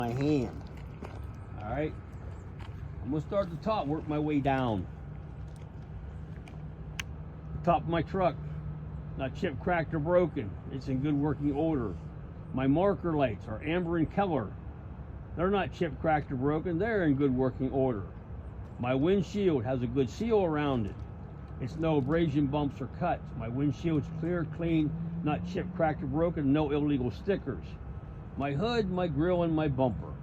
my hand. All right, I'm gonna start at the top, work my way down. Top of my truck, not chipped, cracked, or broken. It's in good working order. My marker lights are amber and Keller. They're not chipped, cracked, or broken. They're in good working order. My windshield has a good seal around it. It's no abrasion, bumps, or cuts. My windshield's clear, clean, not chipped, cracked, or broken. No illegal stickers. My hood, my grill, and my bumper,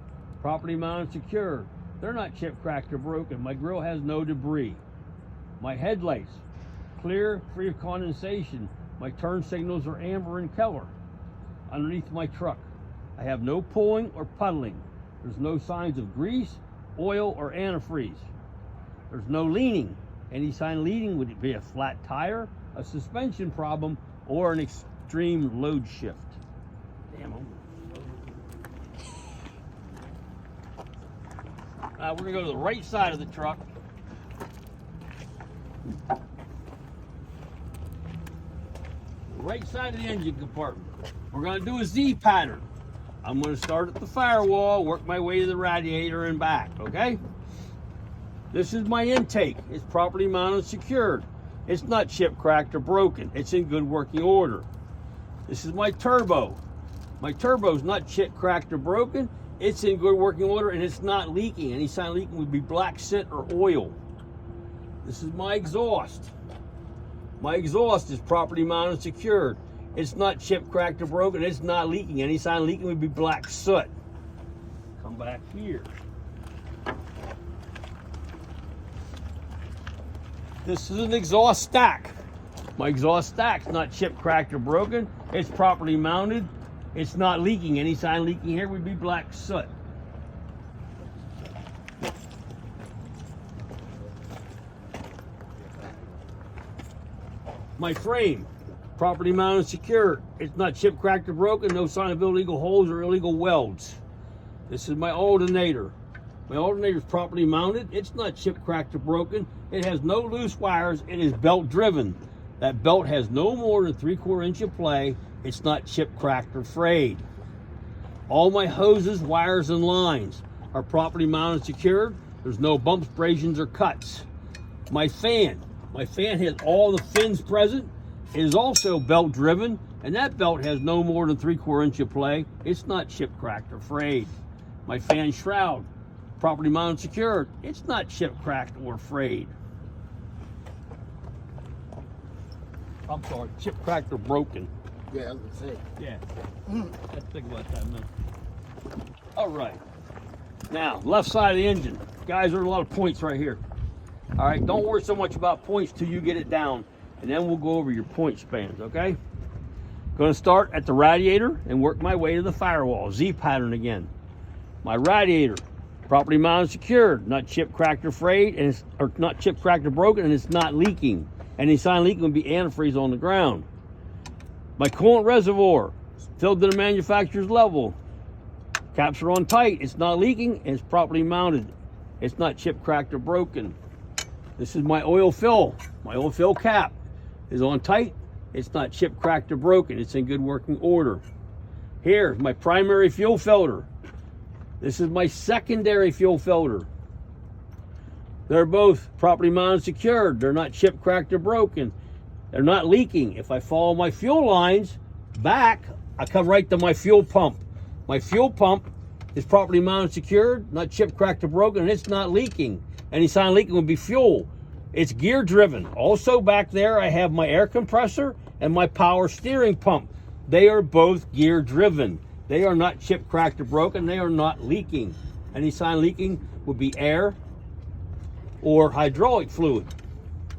property mounted, secure. They're not chipped, cracked, or broken. My grill has no debris. My headlights, clear, free of condensation. My turn signals are amber and Keller. Underneath my truck, I have no pulling or puddling. There's no signs of grease, oil, or antifreeze. There's no leaning. Any sign of leaning would be a flat tire, a suspension problem, or an extreme load shift. Damn. We're gonna go to the right side of the truck. Right side of the engine compartment. We're gonna do a Z pattern. I'm gonna start at the firewall, work my way to the radiator and back, okay? This is my intake. It's property mounted, secured. It's not chipped, cracked, or broken. It's in good working order. This is my turbo. My turbo's not chipped, cracked, or broken. It's in good working order and it's not leaking. Any sign of leaking would be black soot or oil. This is my exhaust. My exhaust is property mounted, secured. It's not chipped, cracked, or broken. It's not leaking. Any sign of leaking would be black soot. Come back here. This is an exhaust stack. My exhaust stack's not chipped, cracked, or broken. It's properly mounted. It's not leaking. Any sign of leaking here would be black soot. My frame, property mounted, secure. It's not chipped, cracked, or broken. No sign of illegal holes or illegal welds. This is my alternator. My alternator is properly mounted. It's not chipped, cracked, or broken. It has no loose wires. It is belt driven. That belt has no more than 3/4 inch of play. It's not chipped, cracked, or frayed. All my hoses, wires, and lines are properly mounted, secured. There's no bumps, abrasions, or cuts. My fan has all the fins present. It is also belt driven, and that belt has no more than 3/4 inch of play. It's not chipped, cracked, or frayed. My fan shroud, properly mounted, secured. It's not chipped, cracked, or frayed. I'm sorry, chipped, cracked, or broken. Yeah, I was gonna say. Yeah. Let's think about that a minute. All right. Now, left side of the engine. Guys, there are a lot of points right here. All right, don't worry so much about points till you get it down, and then we'll go over your point spans, okay? Gonna start at the radiator and work my way to the firewall. Z pattern again. My radiator, properly mounted, secured, not chipped, cracked, or frayed, and it's or not chipped, cracked, or broken, and it's not leaking. Any sign of leaking would be antifreeze on the ground. My coolant reservoir, filled to the manufacturer's level. Caps are on tight. It's not leaking, and it's properly mounted. It's not chipped, cracked, or broken. This is my oil fill. My oil fill cap is on tight. It's not chipped, cracked, or broken. It's in good working order. Here's my primary fuel filter. This is my secondary fuel filter. They're both properly mounted, secured. They're not chipped, cracked, or broken. They're not leaking. If I follow my fuel lines back, I come right to my fuel pump. My fuel pump is properly mounted, secured, not chipped, cracked, or broken, and it's not leaking. Any sign of leaking would be fuel. It's gear driven. Also back there, I have my air compressor and my power steering pump. They are both gear driven. They are not chipped, cracked, or broken. They are not leaking. Any sign of leaking would be air or hydraulic fluid.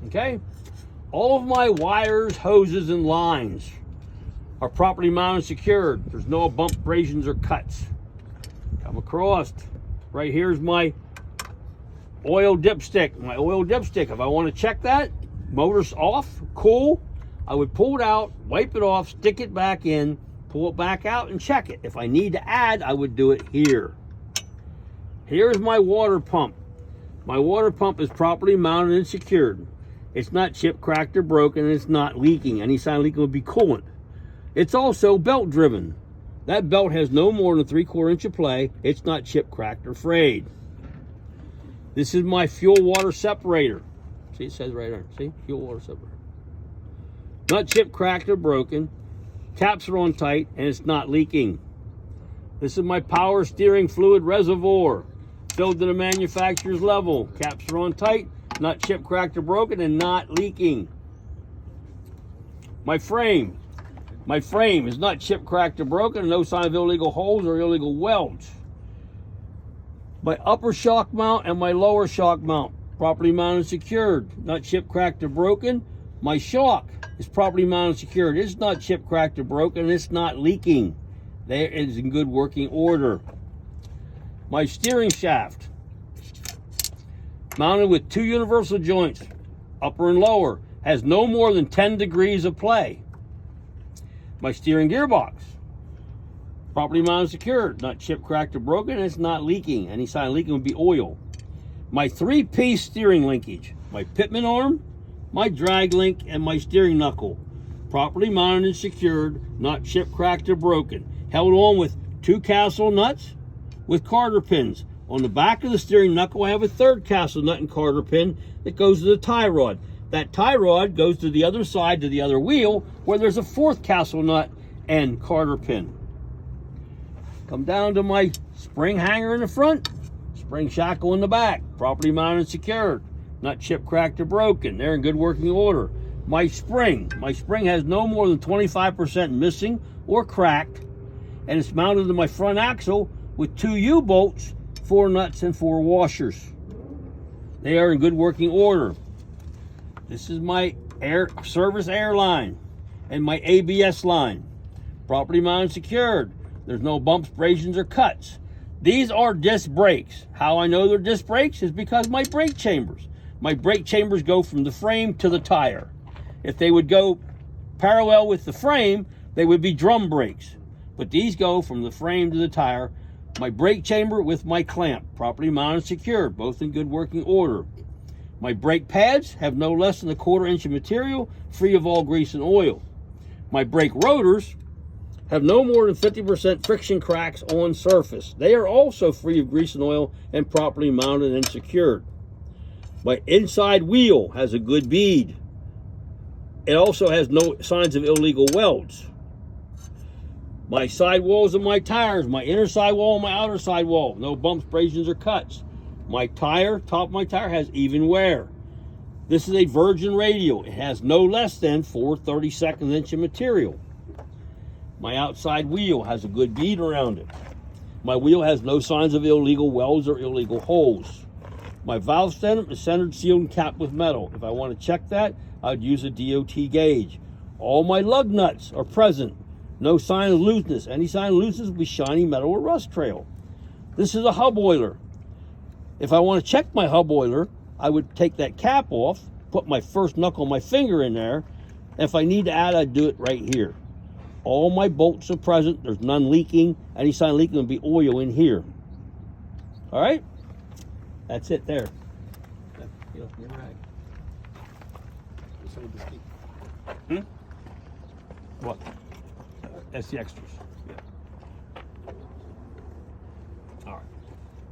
Okay? All of my wires, hoses, and lines are properly mounted, secured. There's no bump, abrasions, or cuts. Come across. Right here's my oil dipstick. My oil dipstick, if I want to check that, motor's off, cool, I would pull it out, wipe it off, stick it back in, pull it back out, and check it. If I need to add, I would do it here. Here's my water pump. My water pump is properly mounted and secured. It's not chipped, cracked, or broken, and it's not leaking. Any sign of leaking would be coolant. It's also belt driven. That belt has no more than 3/4 inch of play. It's not chipped, cracked, or frayed. This is my fuel water separator. See, it says right there. See, fuel water separator. Not chipped, cracked, or broken. Caps are on tight, and it's not leaking. This is my power steering fluid reservoir. Filled to the manufacturer's level. Caps are on tight, not chipped, cracked, or broken, and not leaking. My frame. My frame is not chipped, cracked, or broken, and no sign of illegal holes or illegal welds. My upper shock mount and my lower shock mount, properly mounted and secured, not chipped, cracked, or broken. My shock is properly mounted and secured. It's not chipped, cracked, or broken, and it's not leaking. There it is in good working order. My steering shaft, mounted with 2 universal joints, upper and lower, has no more than 10 degrees of play. My steering gearbox, properly mounted and secured, not chipped, cracked, or broken, and it's not leaking. Any sign of leaking would be oil. My 3-piece steering linkage, my pitman arm, my drag link, and my steering knuckle, properly mounted and secured, not chipped, cracked, or broken. Held on with 2 castle nuts with Carter pins. On the back of the steering knuckle, I have a 3rd castle nut and Carter pin that goes to the tie rod. That tie rod goes to the other side, to the other wheel, where there's a 4th castle nut and Carter pin. Come down to my spring hanger in the front, spring shackle in the back, properly mounted and secured, not chipped, cracked, or broken. They're in good working order. My spring has no more than 25% missing or cracked, and it's mounted to my front axle with 2 U-bolts, 4 nuts, and 4 washers. They are in good working order. This is my service air line and my ABS line, properly mounted and secured. There's no bumps, abrasions, or cuts. These are disc brakes. How I know they're disc brakes is because my brake chambers go from the frame to the tire. If they would go parallel with the frame, they would be drum brakes. But these go from the frame to the tire. My brake chamber with my clamp, properly mounted and secured, both in good working order. My brake pads have no less than 1/4 inch of material, free of all grease and oil. My brake rotors have no more than 50% friction cracks on surface. They are also free of grease and oil and properly mounted and secured. My inside wheel has a good bead. It also has no signs of illegal welds. My side walls of my tires, my inner side wall and my outer side wall, no bumps, abrasions, or cuts. My tire, top of my tire, has even wear. This is a virgin radial. It has no less than 4/32 inch of material. My outside wheel has a good bead around it. My wheel has no signs of illegal welds or illegal holes. My valve stem is centered, sealed, and capped with metal. If I want to check that, I'd use a DOT gauge. All my lug nuts are present. No sign of looseness. Any sign of looseness will be shiny metal or rust trail. This is a hub oiler. If I want to check my hub oiler, I would take that cap off, put my first knuckle of my finger in there. And if I need to add, I'd do it right here. All my bolts are present. There's none leaking. Any sign of leaking will be oil in here. All right? That's it there. What? That's the extras. Yeah. All right.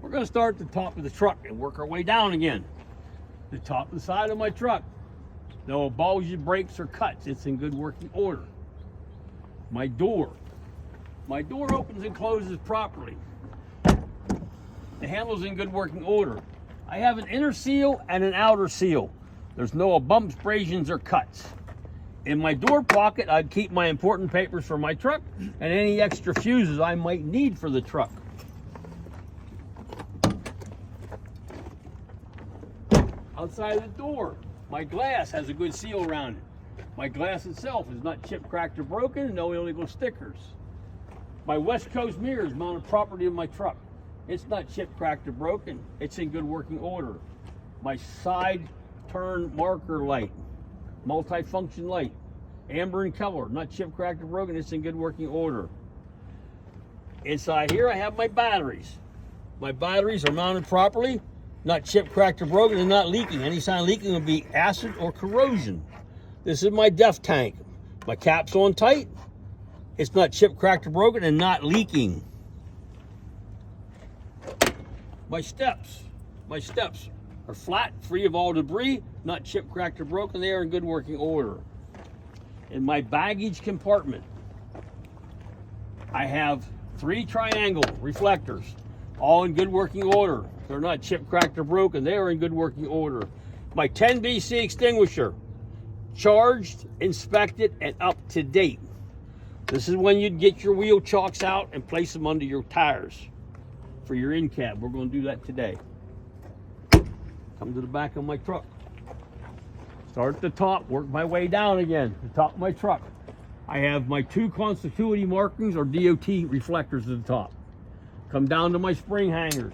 We're going to start at the top of the truck and work our way down again. The top of the side of my truck. No bulges, breaks, or cuts. It's in good working order. My door. My door opens and closes properly. The handle's in good working order. I have an inner seal and an outer seal. There's no bumps, abrasions, or cuts. In my door pocket, I'd keep my important papers for my truck and any extra fuses I might need for the truck. Outside of the door, my glass has a good seal around it. My glass itself is not chipped, cracked, or broken, no illegal stickers. My West Coast mirror is mounted properly in my truck. It's not chipped, cracked, or broken. It's in good working order. My side turn marker light, multi-function light, amber in color, not chipped, cracked, or broken. It's in good working order. Inside here, I have my batteries. My batteries are mounted properly, not chipped, cracked, or broken, and not leaking. Any sign of leaking would be acid or corrosion. This is my DEF tank. My cap's on tight, It's not chipped, cracked, or broken, and not leaking. My steps are flat, free of all debris, not chipped, cracked, or broken. They are in good working order. In my baggage compartment, I have 3 triangle reflectors, all in good working order. They're not chipped, cracked, or broken. They are in good working order. My 10 BC extinguisher, charged, inspected, and up to date. This is when you'd get your wheel chocks out and place them under your tires for your in cab. We're going to do that today. Come to the back of my truck. Start at the top, work my way down again to the top of my truck. I have my 2 continuity markings or DOT reflectors at the top. Come down to my spring hangers.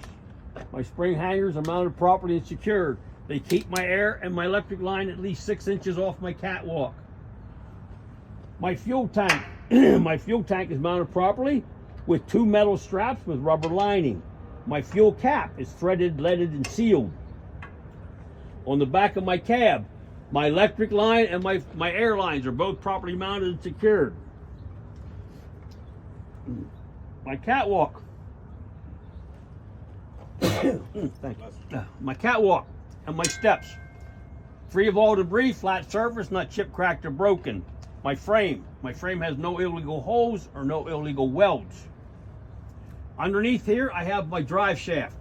My spring hangers are mounted properly and secured. They keep my air and my electric line at least 6 inches off my catwalk. My fuel tank. My fuel tank is mounted properly with 2 metal straps with rubber lining. My fuel cap is threaded, leaded, and sealed. On the back of my cab, my electric line and my air lines are both properly mounted and secured. My catwalk. Thank you. My catwalk and my steps, free of all debris, flat surface, not chipped, cracked, or broken. My frame has no illegal holes or no illegal welds. Underneath here, I have my drive shaft.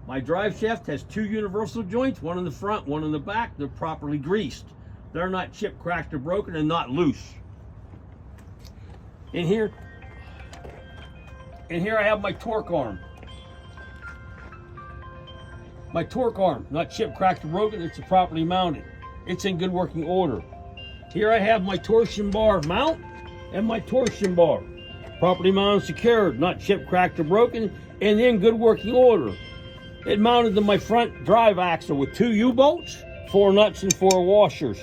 My drive shaft has 2 universal joints, one in the front, one in the back. They're properly greased. They're not chipped, cracked, or broken, and not loose. In here I have my torque arm. My torque arm, not chipped, cracked, or broken. It's properly mounted. It's in good working order. Here I have my torsion bar mount and my torsion bar. Properly mounted, secured, not chipped, cracked, or broken, and in good working order. It mounted to my front drive axle with 2 U-bolts, 4 nuts, and 4 washers.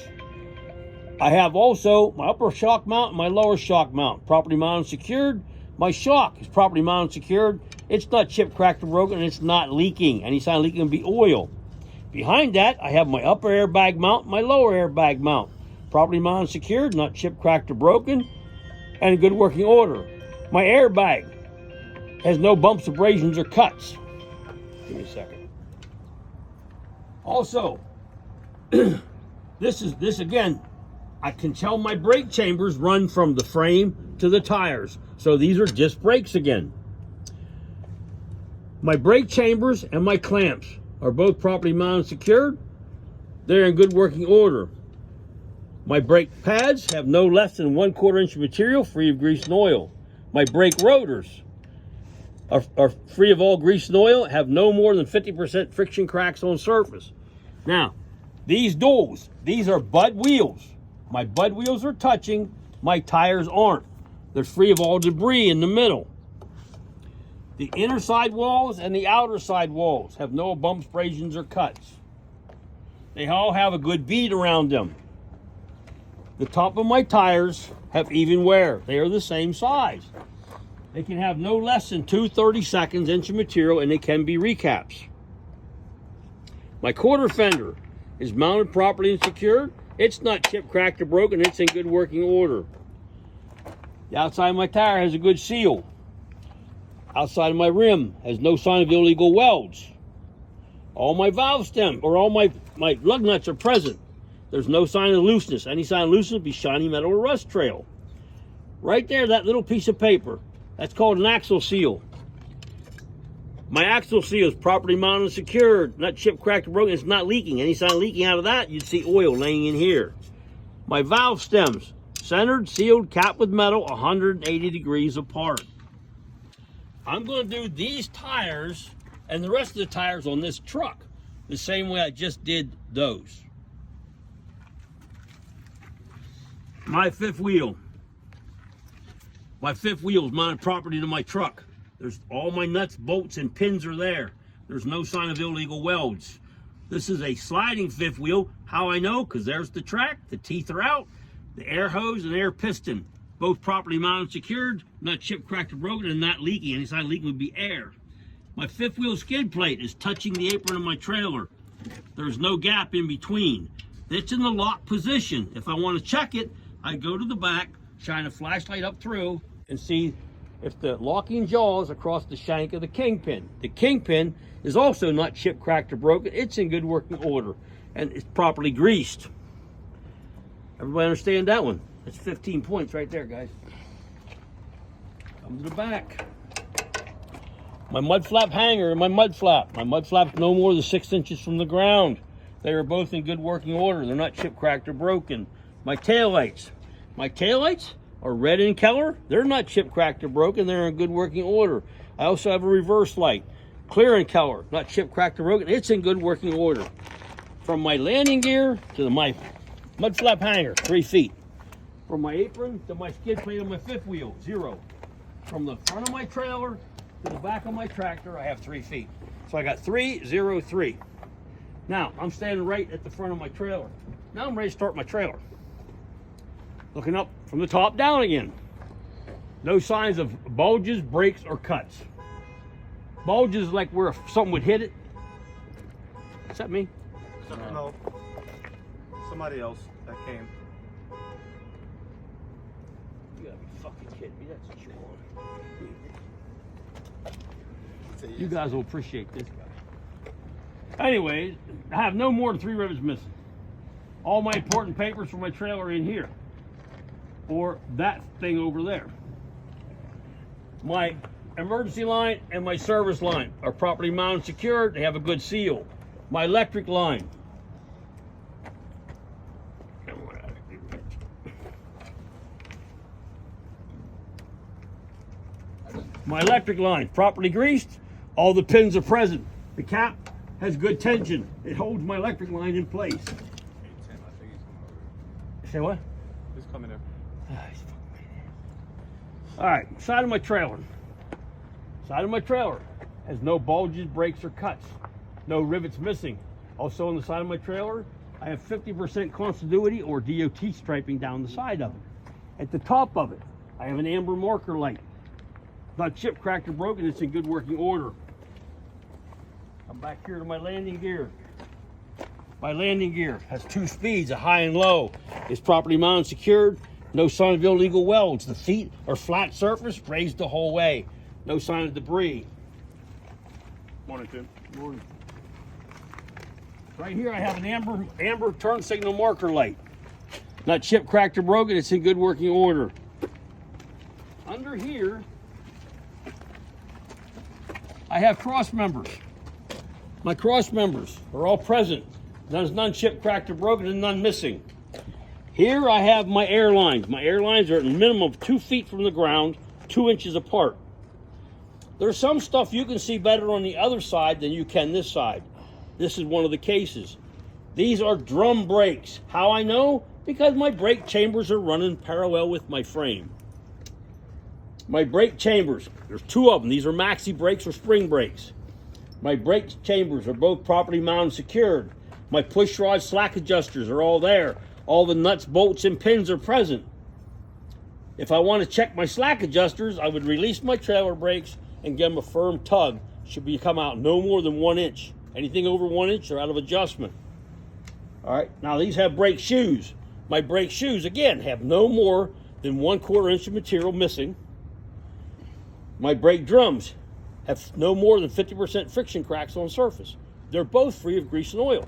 I have also my upper shock mount and my lower shock mount. Properly mounted, secured. My shock is properly mounted, secured. It's not chipped, cracked, or broken, and it's not leaking. Any sign of leaking would be oil. Behind that, I have my upper airbag mount, my lower airbag mount. Properly mounted, secured, not chipped, cracked, or broken, and in good working order. My airbag has no bumps, abrasions, or cuts. Give me a second. Also, this again, I can tell my brake chambers run from the frame to the tires. So these are disc brakes again. My brake chambers and my clamps are both properly mounted and secured. They're in good working order. My brake pads have no less than 1/4 inch of material free of grease and oil. My brake rotors are free of all grease and oil, have no more than 50% friction cracks on surface. Now, these duals, these are Bud wheels. My Bud wheels are touching, my tires aren't. They're free of all debris in the middle. The inner side walls and the outer side walls have no bumps, abrasions, or cuts. They all have a good bead around them. The top of my tires have even wear. They are the same size. They can have no less than 2 32 inch of material, and they can be recaps. My quarter fender is mounted properly and secured. It's not chipped, cracked, or broken. It's in good working order. The outside of my tire has a good seal. Outside of my rim has no sign of illegal welds. All my valve stem or all my lug nuts are present. There's no sign of looseness. Any sign of looseness would be shiny metal or rust trail. Right there, that little piece of paper, that's called an axle seal. My axle seal is properly mounted and secured, not chipped, cracked, or broken. It's not leaking. Any sign of leaking out of that, you'd see oil laying in here. My valve stems, centered, sealed, capped with metal, 180 degrees apart. I'm going to do these tires and the rest of the tires on this truck the same way I just did those. My fifth wheel. My fifth wheel is mounted properly to my truck. There's all my nuts, bolts, and pins are there. There's no sign of illegal welds. This is a sliding fifth wheel. How I know? Because there's the track, the teeth are out, the air hose and air piston, both properly mounted and secured, not chipped, cracked, or broken, and not leaking. Any sign of leaking would be air. My fifth wheel skid plate is touching the apron of my trailer. There's no gap in between. It's in the lock position. If I want to check it, I go to the back, shine a flashlight up through, and see if the locking jaw is across the shank of the kingpin. The kingpin is also not chipped, cracked, or broken. It's in good working order, and it's properly greased. Everybody understand that one? That's 15 points right there, guys. Come to the back. My mud flap hanger and my mud flap. My mud flap's no more than 6 inches from the ground. They are both in good working order. They're not chipped, cracked, or broken. My taillights. My taillights are red in color. They're not chipped, cracked, or broken. They're in good working order. I also have a reverse light. Clear in color, not chipped, cracked, or broken. It's in good working order. From my landing gear to my mud flap hanger, 3 feet. From my apron to my skid plate on my fifth wheel, 0. From the front of my trailer to the back of my tractor, I have 3 feet. So I got 3, 0, 3. Now, I'm standing right at the front of my trailer. Now I'm ready to start my trailer. Looking up from the top down again. No signs of bulges, breaks, or cuts. Bulges like where something would hit it. Is that me? No. Somebody else that came. You gotta be fucking kidding me. That's Sean. You guys will appreciate this guy. Anyways, I have no more than 3 rivets missing. All my important papers for my trailer are in here. Or that thing over there. My emergency line and my service line are properly mounted and secured. They have a good seal. My electric line. My electric line, properly greased. All the pins are present. The cap has good tension. It holds my electric line in place. Say what? Who's coming in? All right, side of my trailer. Side of my trailer has no bulges, breaks, or cuts. No rivets missing. Also on the side of my trailer, I have 50% continuity or DOT striping down the side of it. At the top of it, I have an amber marker light. Not chipped, cracked, or broken. It's in good working order. I'm back here to my landing gear. My landing gear has 2 speeds, a high and low. It's properly mounted and secured. No sign of illegal welds. The feet are flat surface, raised the whole way. No sign of debris. Morning, Tim. Morning. Right here I have an amber turn signal marker light. Not chipped, cracked, or broken. It's in good working order. Under here, I have cross members. My cross members are all present. There's none chipped, cracked, or broken, and none missing. Here I have my air lines. My air lines are at a minimum of 2 feet from the ground, 2 inches apart. There's some stuff you can see better on the other side than you can this side. This is one of the cases. These are drum brakes. How I know? Because my brake chambers are running parallel with my frame. My brake chambers, there's 2 of them. These are maxi brakes or spring brakes. My brake chambers are both properly mounted and secured. My push rod slack adjusters are all there. All the nuts, bolts, and pins are present. If I want to check my slack adjusters, I would release my trailer brakes and give them a firm tug. Should be come out no more than 1 inch. Anything over 1 inch are out of adjustment. All right, now these have brake shoes. My brake shoes, again, have no more than 1/4 inch of material missing. My brake drums have no more than 50% friction cracks on the surface. They're both free of grease and oil.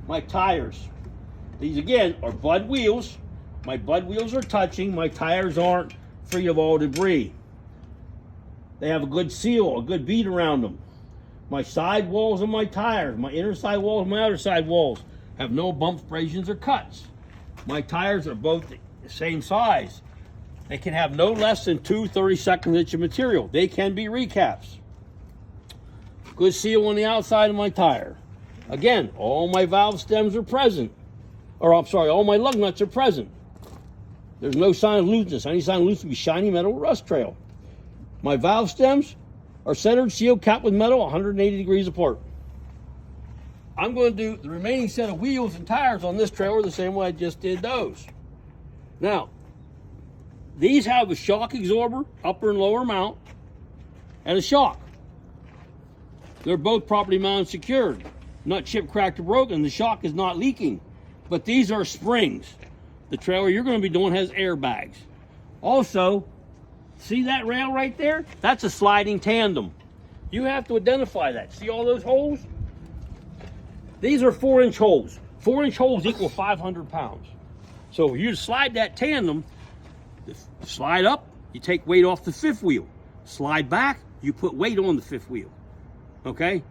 My tires, these again are Bud wheels. My Bud wheels are touching. My tires aren't free of all debris. They have a good seal, a good bead around them. My side walls of my tires, my inner side walls, my outer side walls have no bumps, abrasions, or cuts. My tires are both the same size. They can have no less than 2 32nd inch of material. They can be recaps. Good seal on the outside of my tire. Again, all my valve stems are present. Or I'm sorry, all my lug nuts are present. There's no sign of looseness. Any sign of looseness would be shiny metal rust trail. My valve stems are centered, sealed, capped with metal, 180 degrees apart. I'm going to do the remaining set of wheels and tires on this trailer the same way I just did those. Now, these have a shock absorber, upper and lower mount, and a shock. They're both properly mounted and secured. Not chipped, cracked, or broken. The shock is not leaking. But these are springs. the trailer you're going to be doing has airbags. Also, see that rail right there? That's a sliding tandem. You have to identify that. See all those holes? These are 4-inch holes. 4-inch holes equal 500 pounds. So if you slide that tandem, slide up, you take weight off the fifth wheel. Slide back, you put weight on the fifth wheel. Okay?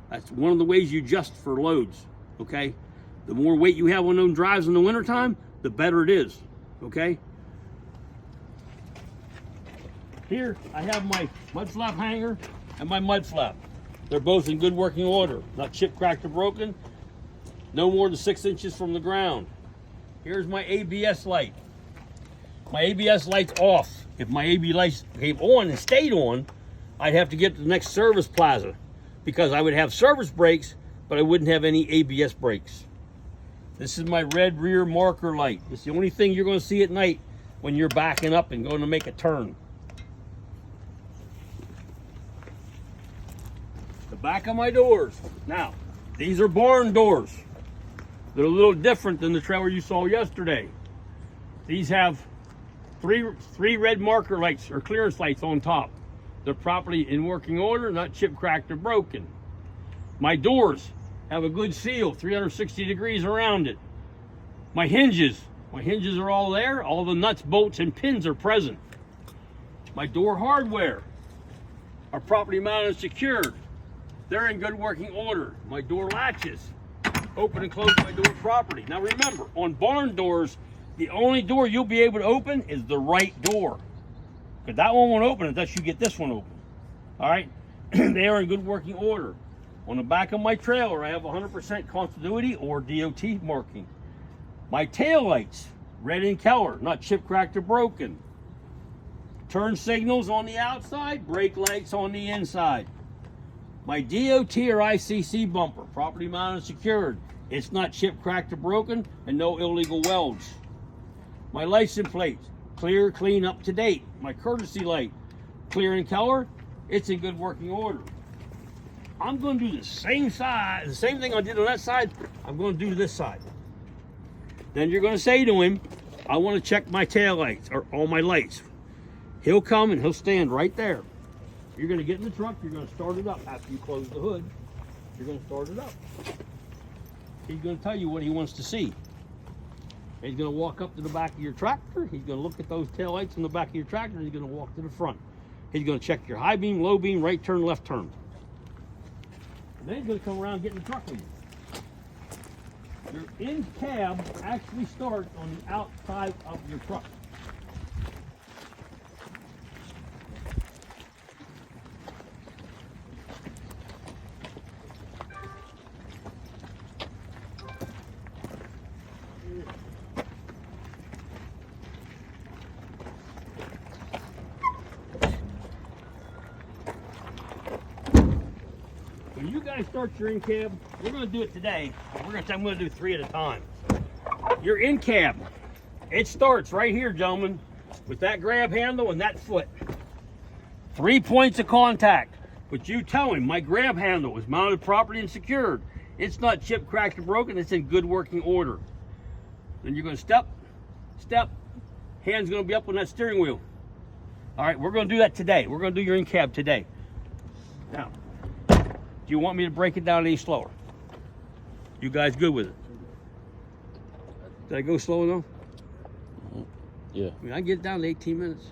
That's one of the ways you adjust for loads. Okay? The more weight you have on those drives in the wintertime, the better it is. Okay? Here, I have my mud flap hanger and my mud flap. They're both in good working order. Not chipped, cracked, or broken. No more than 6 inches from the ground. Here's my ABS light. My ABS light's off. If my ABS light came on and stayed on, I'd have to get to the next service plaza because I would have service brakes, but I wouldn't have any ABS brakes. This is my red rear marker light. It's the only thing you're going to see at night when you're backing up and going to make a turn. The back of my doors. Now, these are barn doors. They're a little different than the trailer you saw yesterday. These have three red marker lights or clearance lights on top. They're properly in working order, not chipped, cracked, or broken. My doors have a good seal, 360 degrees around it. My hinges are all there. All the nuts, bolts, and pins are present. My door hardware are properly mounted and secured. They're in good working order. My door latches open and close my door properly. Now remember, on barn doors, the only door you'll be able to open is the right door. Because that one won't open unless you get this one open. All right? They are in good working order. On the back of my trailer, I have 100% continuity or DOT marking. My tail lights, red in color, not chipped, cracked, or broken. Turn signals on the outside, brake lights on the inside. My DOT or ICC bumper, properly mounted and secured. It's not chipped, cracked, or broken, and no illegal welds. My license plates, clear, clean, up to date. My courtesy light, clear in color. It's in good working order. I'm going to do the same thing I did on that side, I'm going to do this side. Then you're going to say to him, I want to check my tail lights or all my lights. He'll come and he'll stand right there. You're going to get in the truck, you're going to start it up. After you close the hood, you're going to start it up. He's going to tell you what he wants to see. He's going to walk up to the back of your tractor. He's going to look at those tail lights in the back of your tractor. He's going to walk to the front. He's going to check your high beam, low beam, right turn, left turn. And then he's going to come around and get in the truck with you. Your in cab actually starts on the outside of your truck. When you guys start your in cab, we're going to do it today. I'm going to do 3 at a time. Your in cab, it starts right here, gentlemen, with that grab handle and that foot. 3 points of contact. But you tell him my grab handle is mounted properly and secured. It's not chipped, cracked, or broken. It's in good working order. Then you're going to step, hand's going to be up on that steering wheel. All right, we're going to do that today. We're going to do your in cab today. Now, do you want me to break it down any slower? You guys good with it? Did I go slow enough? Yeah. I mean, I get it down to 18 minutes.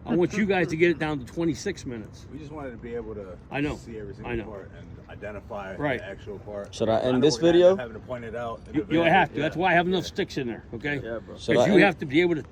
I want you guys to get it down to 26 minutes. We just wanted to be able to see every single part and identify the actual part. Should I end this video? Having to point it out. You have to. That's why I have enough sticks in there, okay? Yeah, bro. Because you have to be able to